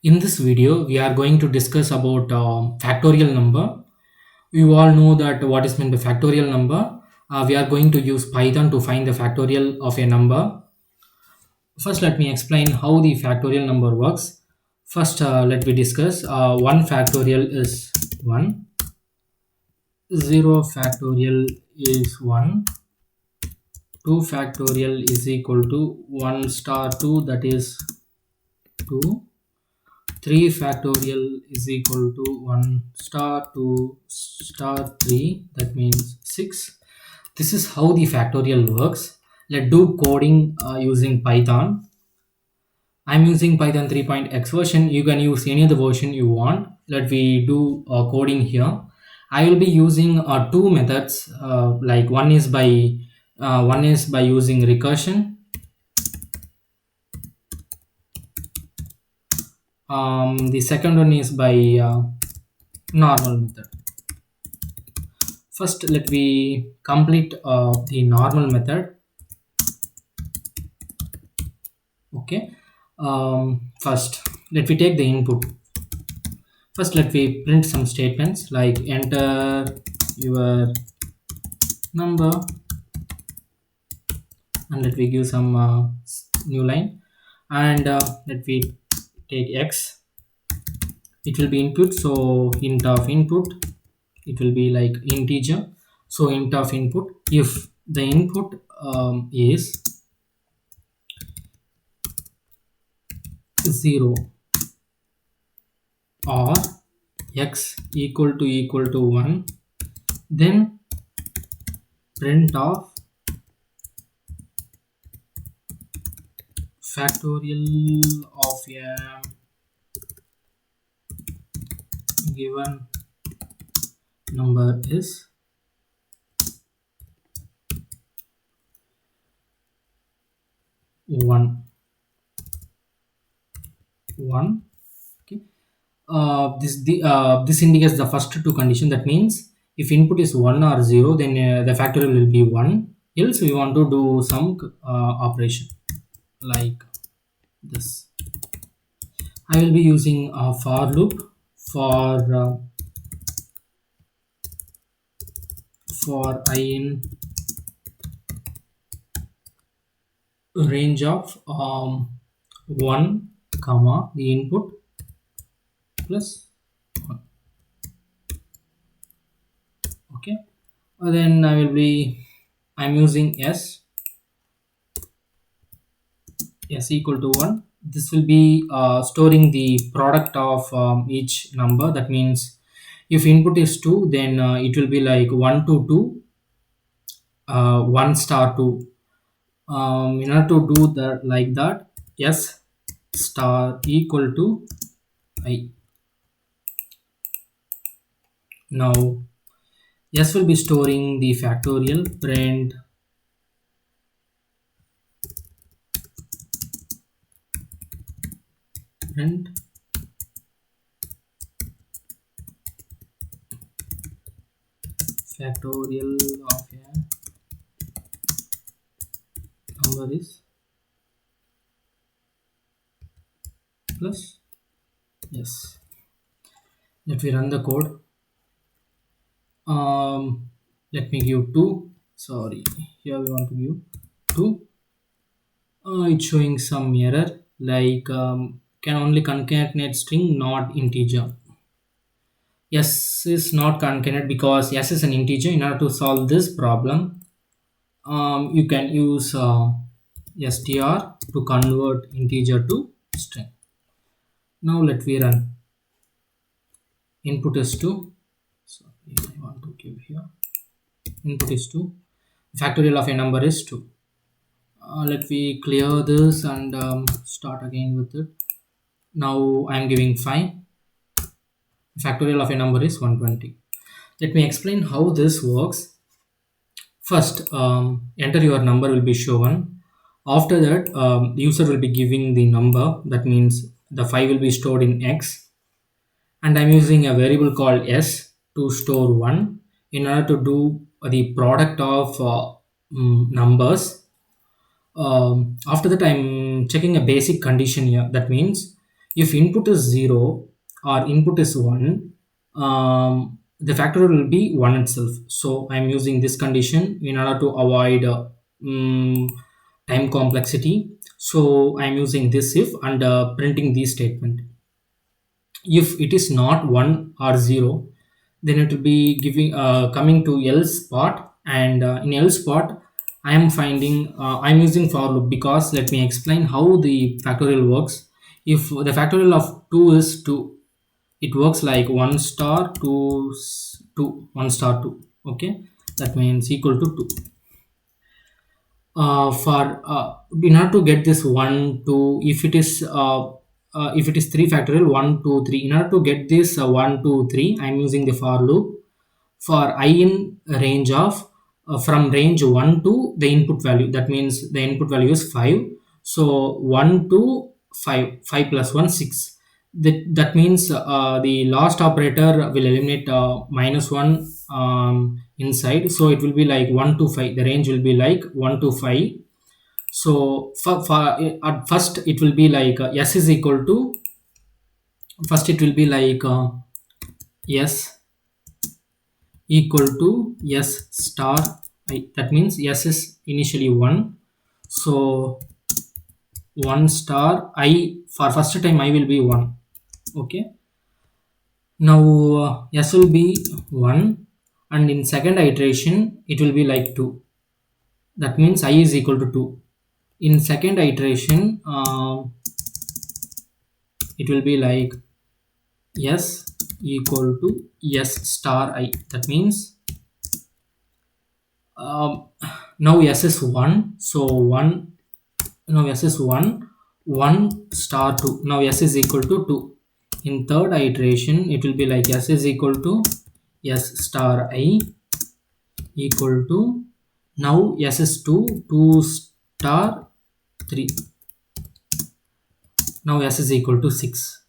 In this video, we are going to discuss about factorial number. You all know that what is meant by factorial number. We are going to use Python to find the factorial of a number. First, let me explain how the factorial number works. First, let me discuss 1 factorial is 1, 0 factorial is 1, 2 factorial is equal to 1 star 2, that is 2, 3 factorial is equal to 1 star 2 star 3, that means 6. This is how the factorial works. Let's do coding using Python. I'm using Python 3.x version. You can use any other version you want. Let me do coding here. I will be using two methods. Like one is by using recursion. The second one is by normal method. First, let me complete the normal method. Okay. First, let me take the input. First, let me print some statements like enter your number, and let me give some new line, and let me take x. It will be input, so int of input. It will be like integer. So int of input. If the input is 0 or x equal to 1, then print of factorial of a given number is 1. Okay. This indicates the first two condition. That means if input is 1 or 0, then the factorial will be 1. Else we want to do some operation like this. I will be using a for loop for I in range of 1 comma the input plus 1. Okay. Then I'm using s equal to 1. This will be storing the product of each number. That means if input is 2, then it will be like 1 to 2, 1 star 2. In order to do that like that, s star equal to I. Now s will be storing the factorial. Print factorial of a number is plus yes. Let me run the code. Let me give 2. Sorry, here we want to give 2. It's showing some error like can only concatenate string, not integer. S is not concatenate because S is an integer. In order to solve this problem, you can use str to convert integer to string. Now let me run. Input is 2. Sorry, I want to give here. Input is 2. Factorial of a number is 2. Let me clear this and start again with it. Now I am giving 5. Factorial of a number is 120. Let me explain how this works. First, enter your number will be shown. After that, the user will be giving the number. That means the 5 will be stored in x, and I'm using a variable called s to store 1 in order to do the product of numbers. After that, I'm checking a basic condition here. That means If input is 0 or input is 1, the factorial will be 1 itself. So I'm using this condition in order to avoid mm, time complexity. So I'm using this if and printing this statement. If it is not 1 or 0, then it will be giving coming to else part, and in else part I am finding I'm using for loop, because let me explain how the factorial works. If the factorial of 2 is 2, it works like 1 star 2 2 1 star 2. Okay, that means equal to 2. For In order to get this 1 2, if it is 3 factorial 1 2 3, in order to get this 1 2 3, I'm using the for loop for I in range of from range 1 to the input value. That means the input value is 5. So 1 to 5, 5 plus 1 6. That means the last operator will eliminate minus 1 inside, so it will be like 1 to 5. The range will be like 1 to 5. So at first it will be like s is equal to, first it will be like s equal to s star I. That means s is initially 1. So 1 star I, for first time I will be 1. Okay, now s will be 1, and in second iteration it will be like 2. That means I is equal to 2. In second iteration it will be like s equal to s star I. That means um, now s is 1. So 1, now s is 1 1 star 2. Now s is equal to 2. In third iteration it will be like s is equal to s star I equal to, now s is 2 2 star 3. Now s is equal to 6.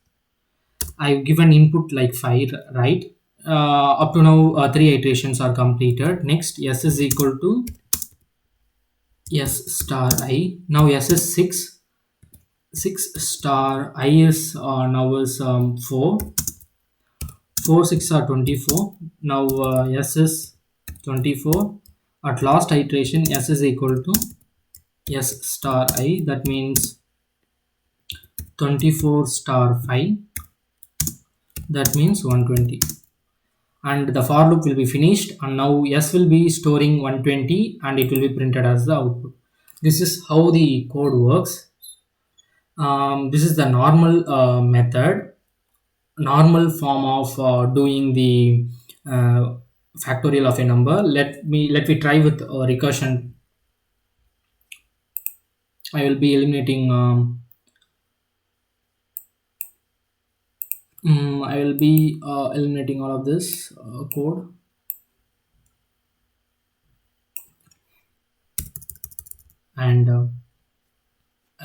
I've given input like 5, right? Up to now 3 iterations are completed. Next s is equal to s star I. Now s is 6. 6 star I is now is 4. 4 6 are 24. Now s is 24. At last iteration s is equal to s star I. That means 24 star 5. That means 120. And the for loop will be finished, and now s will be storing 120 and it will be printed as the output. This is how the code works. This is the normal method, normal form of doing the uh, factorial of a number. Let me try with recursion. I will be eliminating I will be eliminating all of this code, and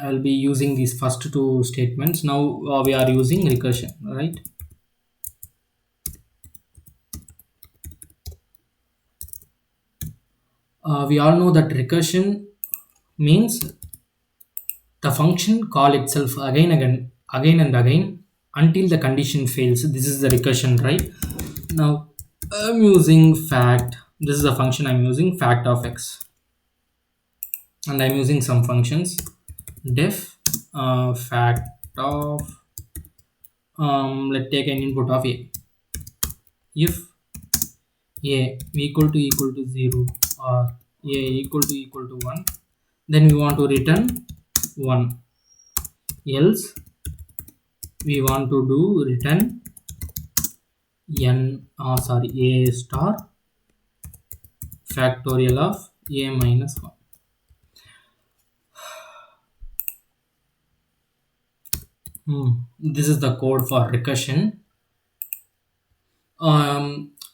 I will be using these first two statements. Now we are using recursion, right? We all know that recursion means the function call itself again and again until the condition fails. This is the recursion, right? Now I'm using fact. This is a function I'm using, fact of x, and I'm using some functions. Def fact of let's take an input of a. If a equal to 0 or a equal to 1, then we want to return 1. Else we want to do return a star factorial of a minus 1. This is the code for recursion.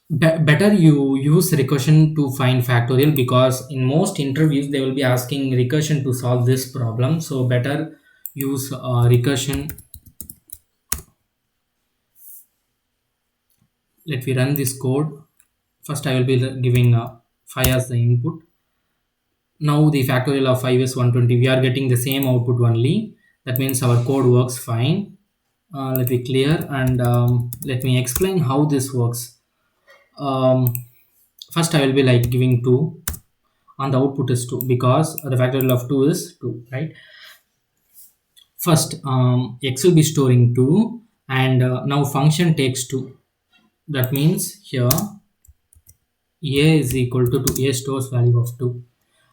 Better you use recursion to find factorial, because in most interviews they will be asking recursion to solve this problem. So better use recursion. Let me run this code. First I will be giving 5 as the input. Now the factorial of 5 is 120. We are getting the same output only. That means our code works fine. let me clear and let me explain how this works. um, First I will be like giving 2 and the output is 2 because the factorial of 2 is 2, right? First, x will be storing 2 and now function takes 2. That means here a is equal to 2, a stores value of 2.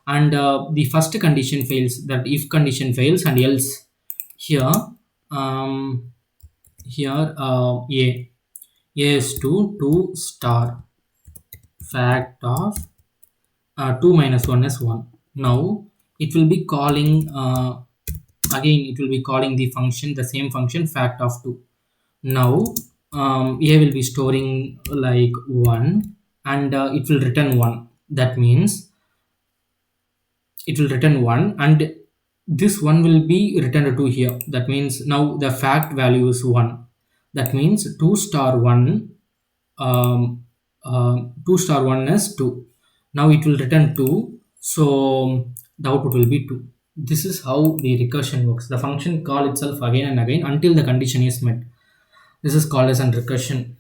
And the first condition fails, that if condition fails, and else here, um, here a is to 2 star fact of 2 minus 1 is 1. Now it will be calling again, it will be calling the function, the same function fact of 2. Now a will be storing like 1 and it will return 1. That means it will return 1 and this 1 will be returned to here. That means now the fact value is 1. That means 2 star 1, um, 2 star 1 is 2. Now it will return 2, so the output will be 2. This is how the recursion works. The function call itself again and again until the condition is met. This is called as an recursion.